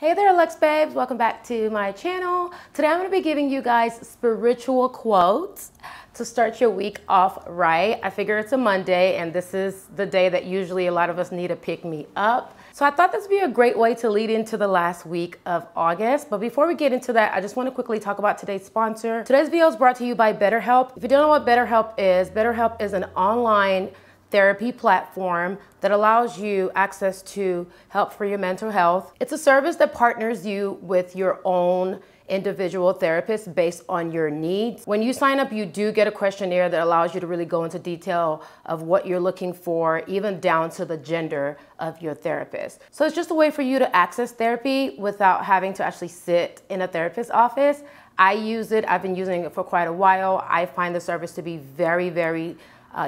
Hey there, Lux Babes. Welcome back to my channel. Today I'm going to be giving you guys spiritual quotes to start your week off right. I figure it's a Monday and this is the day that usually a lot of us need to pick me up. So I thought this would be a great way to lead into the last week of August. But before we get into that, I just want to quickly talk about today's sponsor. Today's video is brought to you by BetterHelp. If you don't know what BetterHelp is an online therapy platform that allows you access to help for your mental health. It's a service that partners you with your own individual therapist based on your needs. When you sign up, you do get a questionnaire that allows you to really go into detail of what you're looking for, even down to the gender of your therapist. So it's just a way for you to access therapy without having to actually sit in a therapist's office. I use it. I've been using it for quite a while. I find the service to be very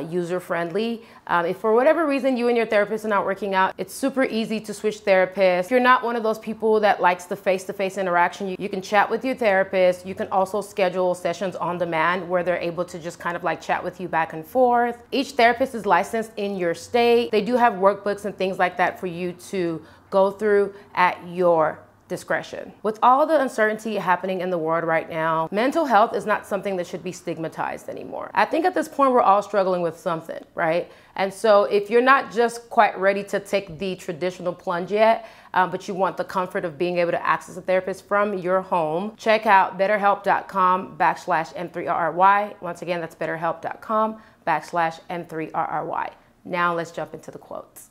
user-friendly. If for whatever reason you and your therapist are not working out, it's super easy to switch therapists. If you're not one of those people that likes the face-to-face interaction, you can chat with your therapist. You can also schedule sessions on demand where they're able to just kind of like chat with you back and forth. Each therapist is licensed in your state. They do have workbooks and things like that for you to go through at your discretion. With all the uncertainty happening in the world right now, mental health is not something that should be stigmatized anymore. I think at this point we're all struggling with something, right? And so if you're not just quite ready to take the traditional plunge yet, but you want the comfort of being able to access a therapist from your home, check out betterhelp.com/M3RRY. Once again, that's betterhelp.com/M3RRY. Now let's jump into the quotes.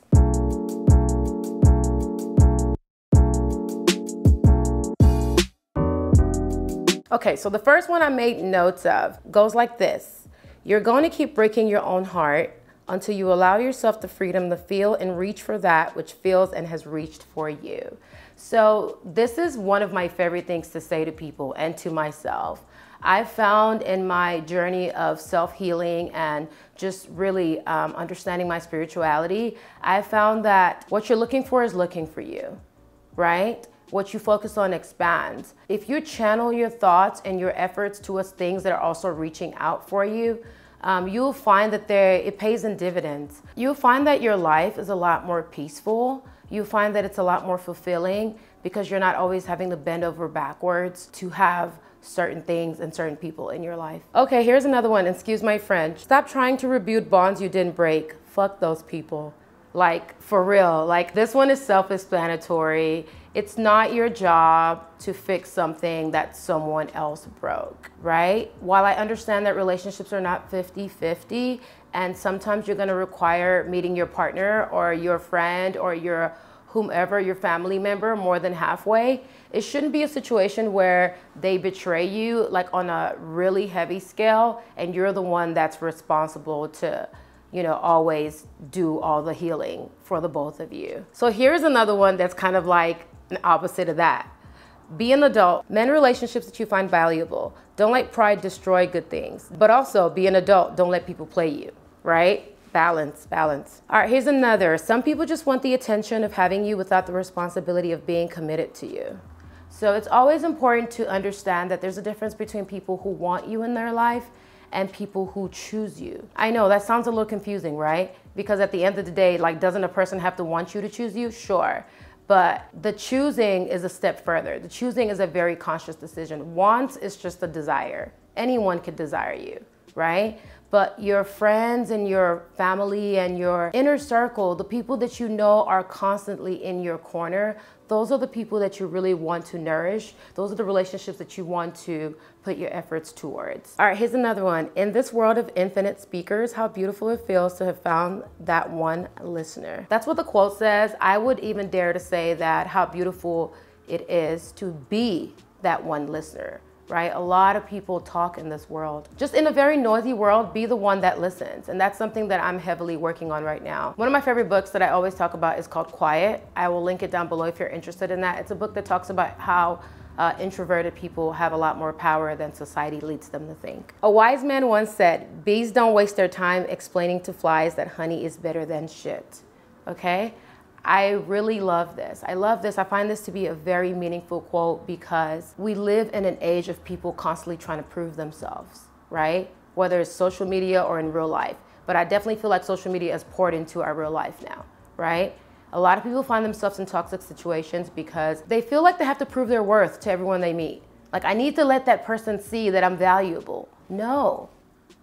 Okay, so the first one I made notes of goes like this. You're going to keep breaking your own heart until you allow yourself the freedom to feel and reach for that which feels and has reached for you. So this is one of my favorite things to say to people and to myself. I've found in my journey of self-healing and just really understanding my spirituality, I found that what you're looking for is looking for you, right? What you focus on expands. If you channel your thoughts and your efforts towards things that are also reaching out for you, you'll find that it pays in dividends. You'll find that your life is a lot more peaceful. You'll find that it's a lot more fulfilling because you're not always having to bend over backwards to have certain things and certain people in your life. Okay, here's another one. Excuse my French. Stop trying to rebuild bonds you didn't break. Fuck those people. Like, for real. Like, this one is self-explanatory. It's not your job to fix something that someone else broke, right? While I understand that relationships are not 50-50, and sometimes you're gonna require meeting your partner or your friend or your whomever, your family member, more than halfway, it shouldn't be a situation where they betray you like on a really heavy scale and you're the one that's responsible to always do all the healing for the both of you. So here's another one that's kind of like an opposite of that. Be an adult. Mend relationships that you find valuable. Don't let pride destroy good things. But also be an adult. Don't let people play you, right? Balance. All right, here's another. Some people just want the attention of having you without the responsibility of being committed to you. So it's always important to understand that there's a difference between people who want you in their life and people who choose you. I know that sounds a little confusing, right? Because at the end of the day, like, doesn't a person have to want you to choose you? Sure. But the choosing is a step further. The choosing is a very conscious decision. Wants is just a desire. Anyone could desire you, right? But your friends and your family and your inner circle, the people that you know are constantly in your corner, those are the people that you really want to nourish. Those are the relationships that you want to put your efforts towards. All right, here's another one. In this world of infinite speakers, how beautiful it feels to have found that one listener. That's what the quote says. I would even dare to say that how beautiful it is to be that one listener. Right? A lot of people talk in this world. Just in a very noisy world, be the one that listens. And that's something that I'm heavily working on right now. One of my favorite books that I always talk about is called Quiet. I will link it down below if you're interested in that. It's a book that talks about how introverted people have a lot more power than society leads them to think. A wise man once said, bees don't waste their time explaining to flies that honey is better than shit. Okay? I really love this. I find this to be a very meaningful quote because we live in an age of people constantly trying to prove themselves, right? Whether it's social media or in real life. But I definitely feel like social media is poured into our real life now, right? A lot of people find themselves in toxic situations because they feel like they have to prove their worth to everyone they meet. Like, I need to let that person see that I'm valuable. No,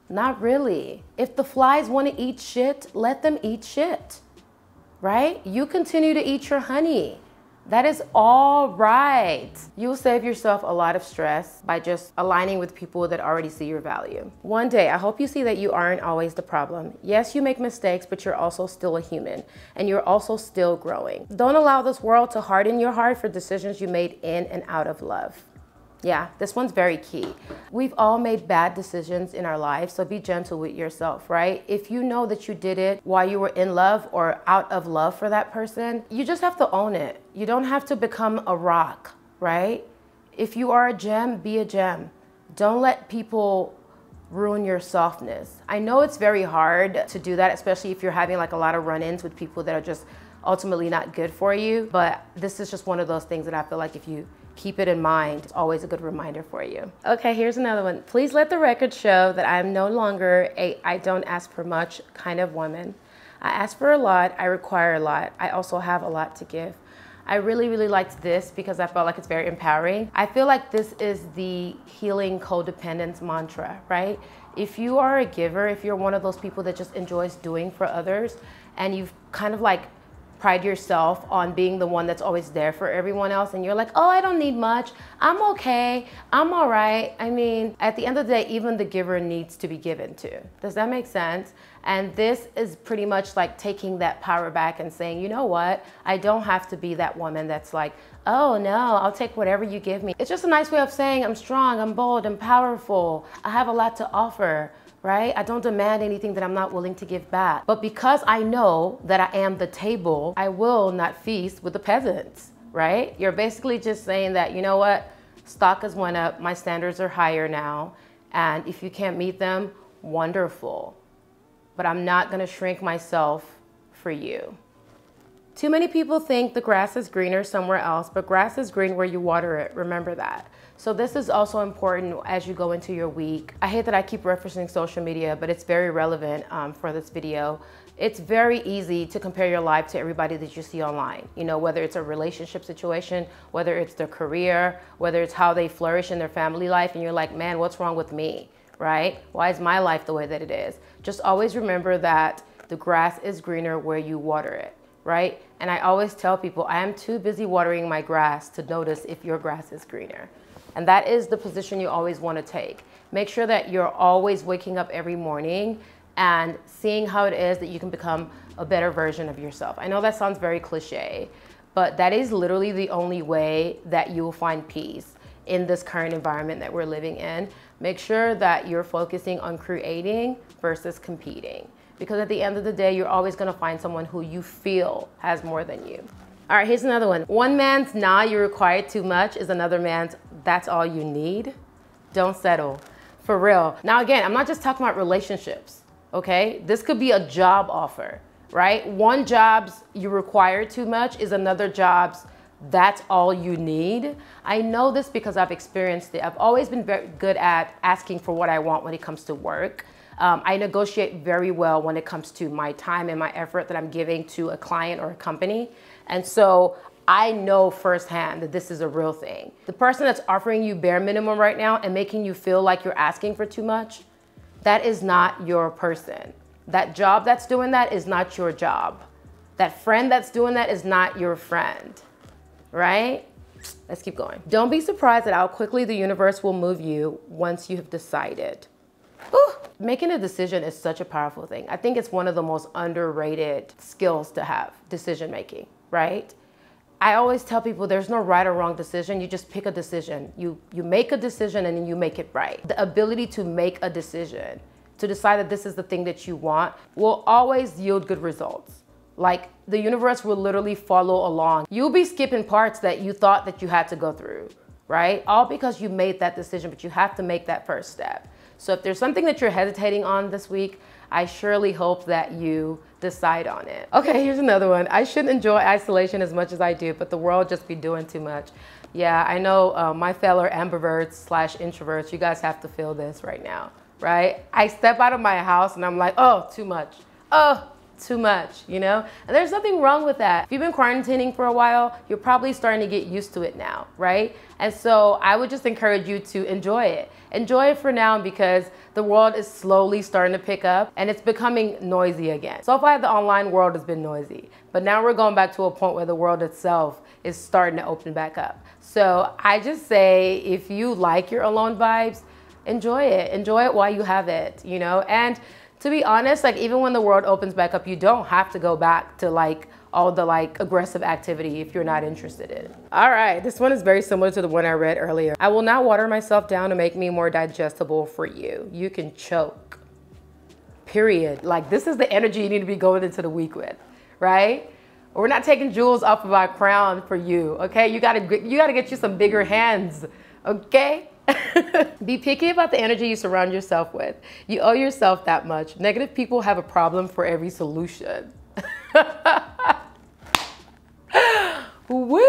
not really. If the flies want to eat shit, let them eat shit, right? You continue to eat your honey. That is all right. You'll save yourself a lot of stress by just aligning with people that already see your value. One day, I hope you see that you aren't always the problem. Yes, you make mistakes, but you're also still a human, and you're also still growing. Don't allow this world to harden your heart for decisions you made in and out of love. Yeah, this one's very key. We've all made bad decisions in our lives, so be gentle with yourself, right? If you know that you did it while you were in love or out of love for that person, you just have to own it. You don't have to become a rock, right? If you are a gem, be a gem. Don't let people ruin your softness. I know it's very hard to do that, especially if you're having like a lot of run-ins with people that are just ultimately not good for you, but this is just one of those things that I feel like if you keep it in mind, it's always a good reminder for you. Okay, here's another one. Please let the record show that I am no longer a I don't ask for much kind of woman. I ask for a lot, I require a lot. I also have a lot to give. I really, really liked this because I felt like it's very empowering. I feel like this is the healing codependence mantra, right? If you are a giver, if you're one of those people that just enjoys doing for others, and you've kind of like pride yourself on being the one that's always there for everyone else, and you're like, oh, I don't need much, I'm okay, I'm all right. I mean, at the end of the day, even the giver needs to be given to. Does that make sense? And this is pretty much like taking that power back and saying, you know what, I don't have to be that woman that's like, oh no, I'll take whatever you give me. It's just a nice way of saying I'm strong, I'm bold, I'm powerful, I have a lot to offer. Right? I don't demand anything that I'm not willing to give back. But because I know that I am the table, I will not feast with the peasants, right? You're basically just saying that, you know what? Stock has went up, my standards are higher now, and if you can't meet them, wonderful. But I'm not gonna shrink myself for you. Too many people think the grass is greener somewhere else, but grass is green where you water it. Remember that. So this is also important as you go into your week. I hate that I keep referencing social media, but it's very relevant for this video. It's very easy to compare your life to everybody that you see online. You know, whether it's a relationship situation, whether it's their career, whether it's how they flourish in their family life, and you're like, man, what's wrong with me, right? Why is my life the way that it is? Just always remember that the grass is greener where you water it, right? And I always tell people, I am too busy watering my grass to notice if your grass is greener. And that is the position you always want to take. Make sure that you're always waking up every morning and seeing how it is that you can become a better version of yourself. I know that sounds very cliche, but that is literally the only way that you will find peace in this current environment that we're living in. Make sure that you're focusing on creating versus competing. Because at the end of the day, you're always going to find someone who you feel has more than you. All right, here's another one. One man's nah, you require too much is another man's that's all you need. Don't settle. For real. Now again, I'm not just talking about relationships, okay? This could be a job offer, right? One job's you require too much is another job's that's all you need. I know this because I've experienced it. I've always been very good at asking for what I want when it comes to work. I negotiate very well when it comes to my time and my effort that I'm giving to a client or a company. And so I know firsthand that this is a real thing. The person that's offering you bare minimum right now and making you feel like you're asking for too much, that is not your person. That job that's doing that is not your job. That friend that's doing that is not your friend, right? Let's keep going. Don't be surprised at how quickly the universe will move you once you have decided. Ooh, making a decision is such a powerful thing. I think it's one of the most underrated skills to have, decision making, right? I always tell people there's no right or wrong decision. You just pick a decision. You make a decision and then you make it right. The ability to make a decision, to decide that this is the thing that you want, will always yield good results. Like the universe will literally follow along. You'll be skipping parts that you thought that you had to go through, right? All because you made that decision, but you have to make that first step. So if there's something that you're hesitating on this week, I surely hope that you decide on it. Okay, here's another one. I shouldn't enjoy isolation as much as I do, but the world just be doing too much. Yeah, I know my fellow ambiverts/introverts, you guys have to feel this right now, right? I step out of my house and I'm like, oh, too much. Oh, too much, you know? And there's nothing wrong with that. If you've been quarantining for a while, you're probably starting to get used to it now, right? And so I would just encourage you to enjoy it. Enjoy it for now because the world is slowly starting to pick up and it's becoming noisy again. So far, the online world has been noisy, but now we're going back to a point where the world itself is starting to open back up. So I just say, if you like your alone vibes, enjoy it. Enjoy it while you have it, you know? And to be honest, like even when the world opens back up, you don't have to go back to like all the like aggressive activity if you're not interested in it. All right, this one is very similar to the one I read earlier. I will not water myself down to make me more digestible for you. You can choke, period. Like this is the energy you need to be going into the week with, right? We're not taking jewels off of our crown for you, okay? You gotta get you some bigger hands, okay? Be picky about the energy you surround yourself with. You owe yourself that much. Negative people have a problem for every solution. Woo!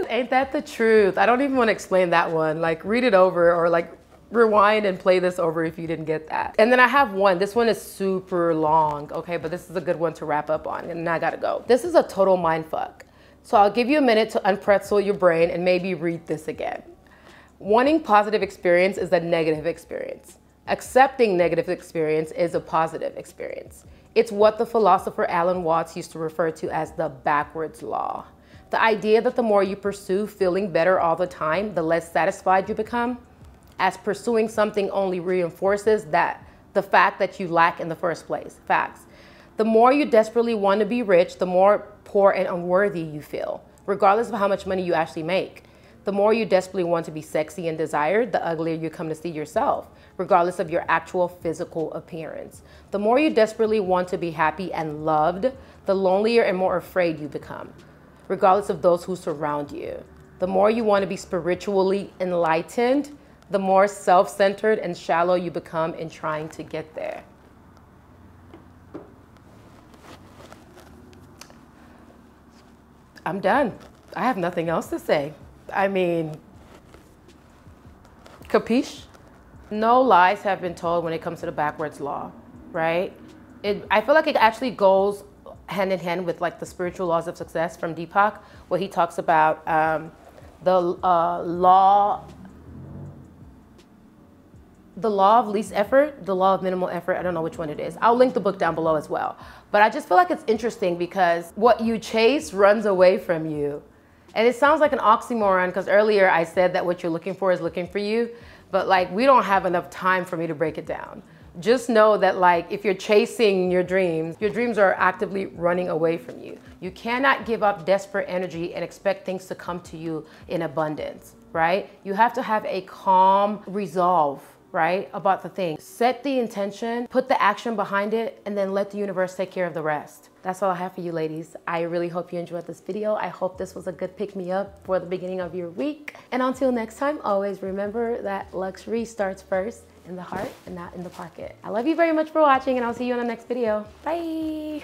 Ain't that the truth? I don't even want to explain that one. Like read it over or like rewind and play this over if you didn't get that. And then I have one. This one is super long, okay? But this is a good one to wrap up on and I gotta go. This is a total mindfuck. So I'll give you a minute to unpretzel your brain and maybe read this again. Wanting positive experience is a negative experience. Accepting negative experience is a positive experience. It's what the philosopher Alan Watts used to refer to as the backwards law. The idea that the more you pursue feeling better all the time, the less satisfied you become, as pursuing something only reinforces the fact that you lack in the first place. Facts. The more you desperately want to be rich, the more poor and unworthy you feel, regardless of how much money you actually make. The more you desperately want to be sexy and desired, the uglier you come to see yourself, regardless of your actual physical appearance. The more you desperately want to be happy and loved, the lonelier and more afraid you become, regardless of those who surround you. The more you want to be spiritually enlightened, the more self-centered and shallow you become in trying to get there. I'm done. I have nothing else to say. I mean, capiche? No lies have been told when it comes to the backwards law, right? I feel like it actually goes hand in hand with like the spiritual laws of success from Deepak, where he talks about the law of least effort, the law of minimal effort. I don't know which one it is. I'll link the book down below as well. But I just feel like it's interesting because what you chase runs away from you. And it sounds like an oxymoron because earlier I said that what you're looking for is looking for you, but like we don't have enough time for me to break it down. Just know that like if you're chasing your dreams are actively running away from you. You cannot give up desperate energy and expect things to come to you in abundance, right? You have to have a calm resolve, right, about the thing. Set the intention, put the action behind it, and then let the universe take care of the rest. That's all I have for you ladies. I really hope you enjoyed this video. I hope this was a good pick-me-up for the beginning of your week. And until next time, always remember that luxury starts first in the heart and not in the pocket. I love you very much for watching, and I'll see you in the next video. Bye.